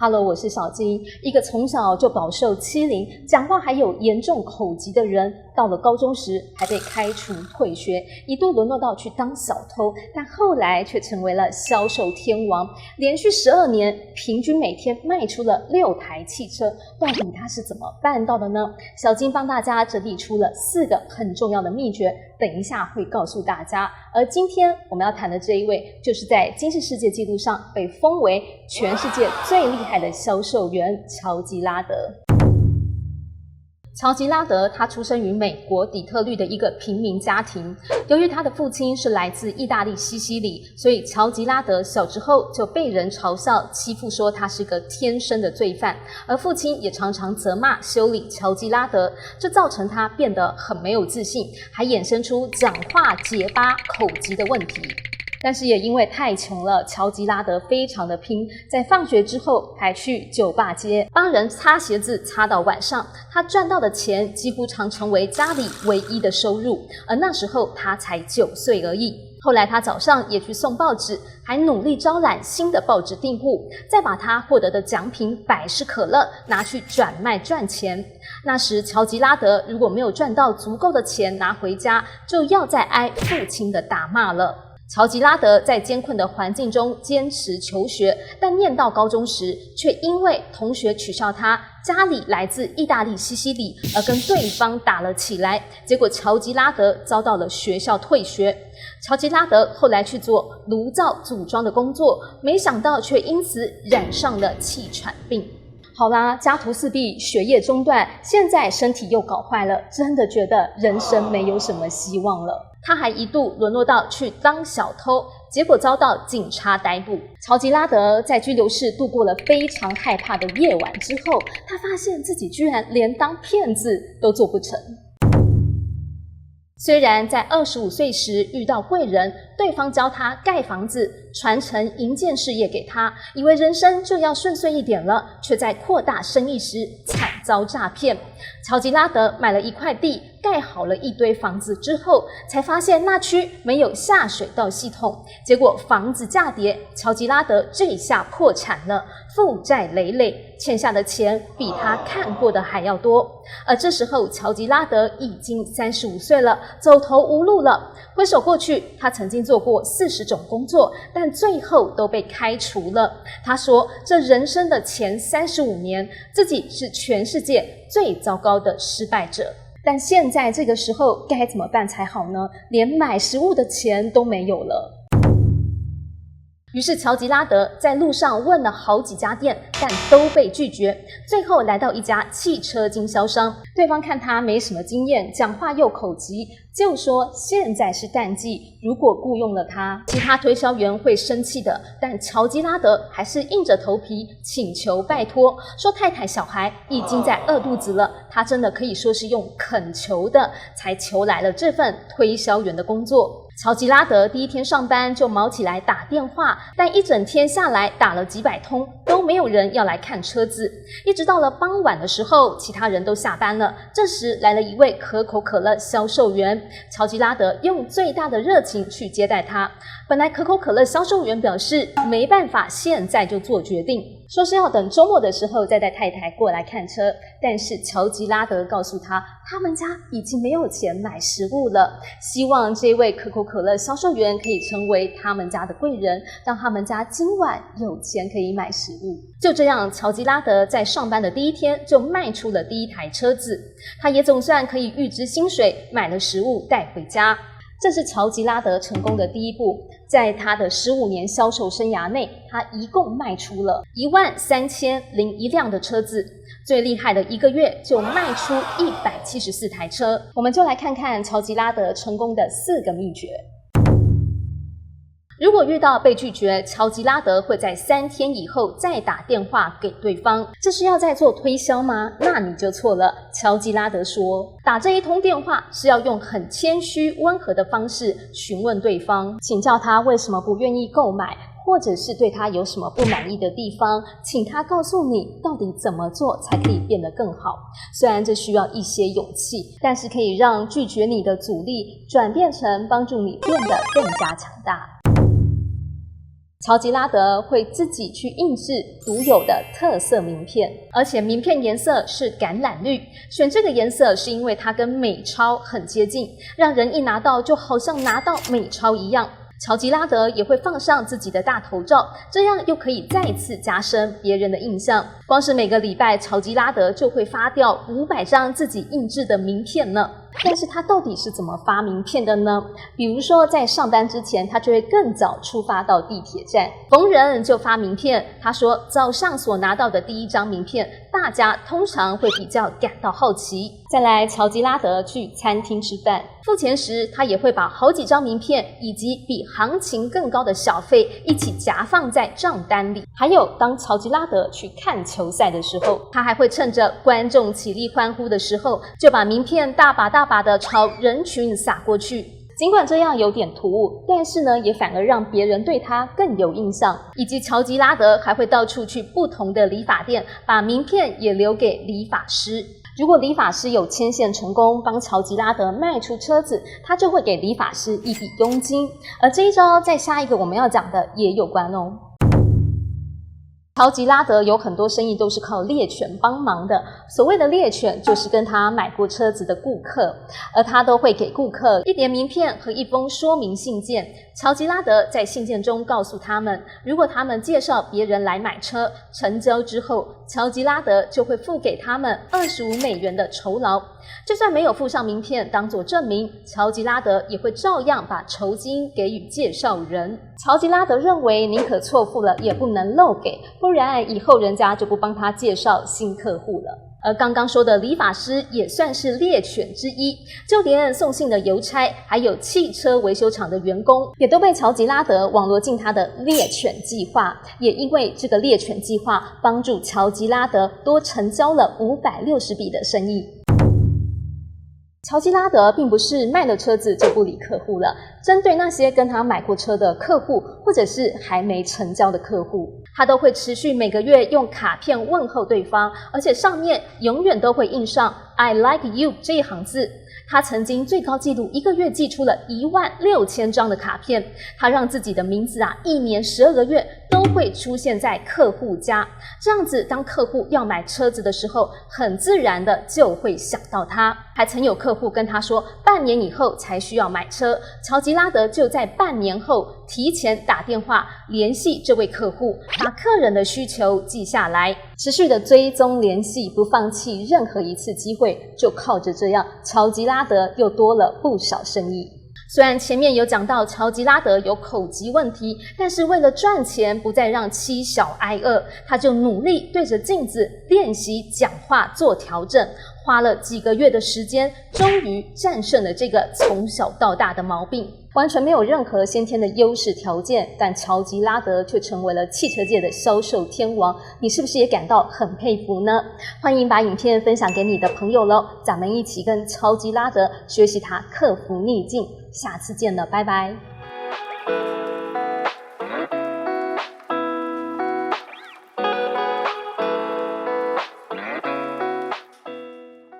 Hello， 我是小金，一个从小就饱受欺凌、讲话还有严重口疾的人，到了高中时还被开除退学，一度沦落到去当小偷，但后来却成为了销售天王，连续12年，平均每天卖出了6台汽车。到底他是怎么办到的呢？小金帮大家整理出了4个很重要的秘诀，等一下会告诉大家。而今天我们要谈的这一位，就是在金氏世界纪录上被封为全世界最厉害的销售员乔吉拉德。乔吉拉德他出生于美国底特律的一个平民家庭，由于他的父亲是来自意大利西西里，所以乔吉拉德小时候就被人嘲笑欺负，说他是个天生的罪犯，而父亲也常常责骂修理乔吉拉德，这造成他变得很没有自信，还衍生出讲话结巴、口疾的问题。但是也因为太穷了，乔吉拉德非常的拼，在放学之后还去酒吧街帮人擦鞋子擦到晚上，他赚到的钱几乎常成为家里唯一的收入，而那时候他才9岁而已。后来他早上也去送报纸，还努力招揽新的报纸订户，再把他获得的奖品百事可乐拿去转卖赚钱。那时乔吉拉德如果没有赚到足够的钱拿回家，就要再挨父亲的打骂了。乔吉拉德在艰困的环境中坚持求学，但念到高中时，却因为同学取笑他家里来自意大利西西里，而跟对方打了起来。结果乔吉拉德遭到了学校退学。乔吉拉德后来去做炉灶组装的工作，没想到却因此染上了气喘病。好啦，家徒四壁，学业中断，现在身体又搞坏了，真的觉得人生没有什么希望了。他还一度沦落到去当小偷，结果遭到警察逮捕。乔吉拉德在拘留室度过了非常害怕的夜晚之后，他发现自己居然连当骗子都做不成。虽然在25岁时遇到贵人，对方教他盖房子，传承营建事业给他，以为人生就要顺遂一点了，却在扩大生意时惨遭诈骗。乔吉拉德买了一块地，盖好了一堆房子之后，才发现那区没有下水道系统，结果房子价跌，乔吉拉德这下破产了，负债累累，欠下的钱比他看过的还要多。而这时候乔吉拉德已经35岁了，走投无路了。回首过去，他曾经做过40种工作，但最后都被开除了。他说这人生的前35年，自己是全世界最糟糕的失败者。但现在这个时候该怎么办才好呢？连买食物的钱都没有了。于是乔吉拉德在路上问了好几家店，但都被拒绝。最后来到一家汽车经销商，对方看他没什么经验，讲话又口急，就说现在是淡季，如果雇佣了他，其他推销员会生气的。但乔吉拉德还是硬着头皮请求拜托，说太太小孩已经在饿肚子了，他真的可以说是用恳求的才求来了这份推销员的工作。乔吉拉德第一天上班就忙起来打电话，但一整天下来打了几百通，都没有人要来看车子。一直到了傍晚的时候，其他人都下班了，这时来了一位可口可乐销售员，乔吉拉德用最大的热情去接待他。本来可口可乐销售员表示没办法现在就做决定，说是要等周末的时候再带太太过来看车，但是乔吉拉德告诉他，他们家已经没有钱买食物了，希望这位可口可乐销售员可以成为他们家的贵人，让他们家今晚有钱可以买食物。就这样，乔吉拉德在上班的第一天就卖出了第1台车子，他也总算可以预支薪水，买了食物带回家。这是乔吉拉德成功的第一步，在他的15年销售生涯内，他一共卖出了13001辆的车子，最厉害的1个月就卖出174台车。我们就来看看乔吉拉德成功的4个秘诀。如果遇到被拒绝，乔吉拉德会在3天以后再打电话给对方。这是要在做推销吗？那你就错了。乔吉拉德说，打这一通电话是要用很谦虚温和的方式询问对方，请教他为什么不愿意购买，或者是对他有什么不满意的地方，请他告诉你到底怎么做才可以变得更好。虽然这需要一些勇气，但是可以让拒绝你的阻力转变成帮助你变得更加强大。乔吉拉德会自己去印制独有的特色名片，而且名片颜色是橄榄绿。选这个颜色是因为它跟美钞很接近，让人一拿到就好像拿到美钞一样。乔吉拉德也会放上自己的大头照，这样又可以再次加深别人的印象。光是每个礼拜，乔吉拉德就会发掉500张自己印制的名片呢。但是他到底是怎么发名片的呢？比如说在上班之前，他就会更早出发到地铁站，逢人就发名片。他说早上所拿到的第一张名片，大家通常会比较感到好奇。再来，乔吉拉德去餐厅吃饭，付钱时他也会把好几张名片以及比行情更高的小费一起夹放在账单里。还有当乔吉拉德去看球赛的时候，他还会趁着观众起立欢呼的时候，就把名片大把的朝人群撒过去。尽管这样有点突兀，但是呢，也反而让别人对他更有印象。以及乔吉拉德还会到处去不同的理发店，把名片也留给理发师。如果理发师有牵线成功，帮乔吉拉德卖出车子，他就会给理发师一笔佣金。而这一招在下一个我们要讲的也有关哦。乔吉拉德有很多生意都是靠猎犬帮忙的，所谓的猎犬就是跟他买过车子的顾客，而他都会给顾客一叠名片和一封说明信件。乔吉拉德在信件中告诉他们，如果他们介绍别人来买车，成交之后，乔吉拉德就会付给他们$25的酬劳。就算没有附上名片当作证明，乔吉拉德也会照样把酬金给予介绍人。乔吉拉德认为宁可错付了也不能漏给，不然以后人家就不帮他介绍新客户了。而刚刚说的理发师也算是猎犬之一，就连送信的邮差还有汽车维修厂的员工也都被乔吉拉德网罗进他的猎犬计划。也因为这个猎犬计划，帮助乔吉拉德多成交了560笔的生意。乔吉拉德并不是卖了车子就不理客户了，针对那些跟他买过车的客户，或者是还没成交的客户，他都会持续每个月用卡片问候对方，而且上面永远都会印上 I like you 这一行字。他曾经最高纪录一个月寄出了16000张的卡片，他让自己的名字1年12个月都会出现在客户家，这样子当客户要买车子的时候，很自然的就会想到他。还曾有客户跟他说半年以后才需要买车，乔吉拉德就在半年后提前打电话联系这位客户，把客人的需求记下来，持续的追踪联系，不放弃任何一次机会，就靠着这样，乔吉拉德又多了不少生意。虽然前面有讲到乔吉拉德有口疾问题，但是为了赚钱不再让妻小挨饿，他就努力对着镜子练习讲话做调整，花了几个月的时间，终于战胜了这个从小到大的毛病。完全没有任何先天的优势条件，但乔吉拉德却成为了汽车界的销售天王，你是不是也感到很佩服呢？欢迎把影片分享给你的朋友咯，咱们一起跟乔吉拉德学习他克服逆境，下次见了，拜拜。